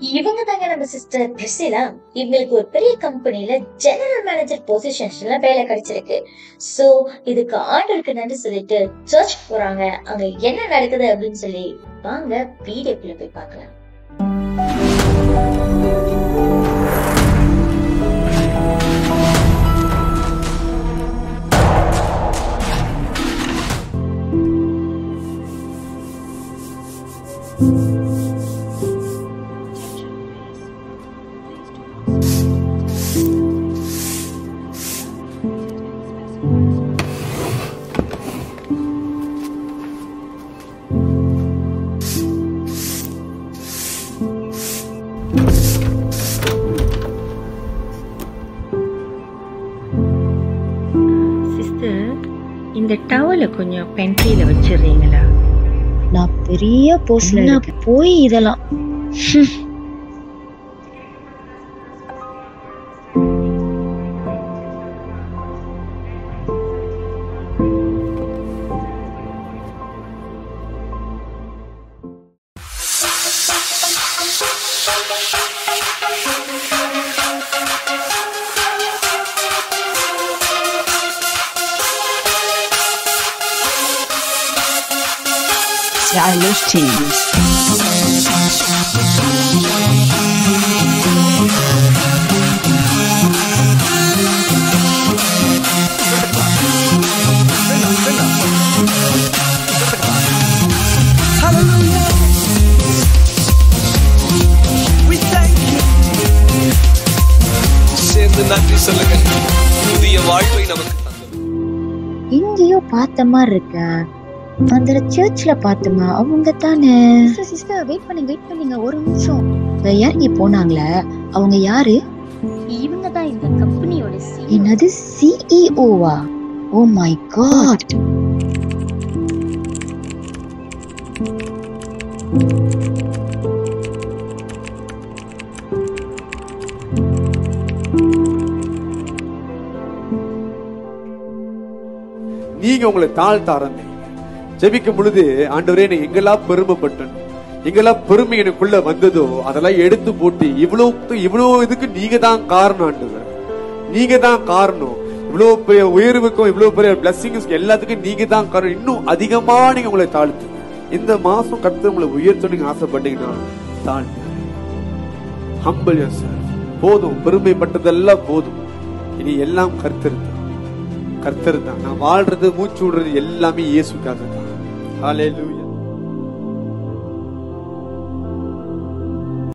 இவங்க தாங்க நம்ம சிஸ்டர் பிரிசிலா. இவங்களுக்கு ஒரு பெரிய கம்பெனில ஜெனரல் மேனேஜர் பொசிஷன்ஸ்ல வேலை கிடைச்சிருக்கு. சோ இதுக்கு ஆர்டருக்கு நன்றி சொல்லிட்டு சர்ச் போறாங்க. அங்க என்ன நடக்குது அப்படின்னு சொல்லி வாங்க வீடியோக்குள்ள போய் பார்க்கலாம். இந்த டவலை கொஞ்சம் பென்ட்ரியில வச்சிடுறீங்களா? நான் பெரிய போஸ்ட்ல போய் இதெல்லாம் Stylish Teens. Hallelujah. We thank you. சேர்ந்து நன்றி சொல்லுங்க. புதிய வாழ்வை நமக்கு தந்தது. எங்கேயோ பார்த்த மாதிரி இருக்க. அந்த சர்ச்ல பார்த்தமா அவங்க தானே? சிஸ்டர் வெயிட் பண்ணுங்க ஒரு நிமிஷம். இறங்கி போனாங்களே அவங்க யாரு? இவங்க தான் இந்த கம்பெனியோட CEO. என்னது சிஇஓவா? Oh my God. நீங்க உங்களை தாழ்த்த ஆரம்பிங்க. ஜெபிக்கும் பொழுது ஆண்டவரே நான் எங்கெல்லாம் பெருமைப்பட்டேன், எங்கெல்லாம் பெருமை எனக்குள்ள வந்ததோ அதெல்லாம் எடுத்து போட்டு இவ்வளவு இதுக்கு நீங்க தான் காரணம் ஆண்டவர். நீங்க தான் காரணம். இவ்வளவு பெரிய உயர்வுக்கும் இவ்வளவு பெரிய பிளஸிங்ஸ்க்கு எல்லாத்துக்கும் நீங்க தான் காரணம். இன்னும் அதிகமா நீங்க உங்களை தாழ்த்து. இந்த மாசம் கர்த்தர் உங்களை உயர்த்த நீங்க ஆசைப்பட்டீங்கன்னா தாழ்த்து. Humble yourself. போதும், பெருமைப்பட்டதெல்லாம் போதும். இனி எல்லாம் கர்த்தர் தான். நான் வாழ்றது மூச்சு விடுறது எல்லாமே இயேசுக்காக தான். ஹல்லேலூயா.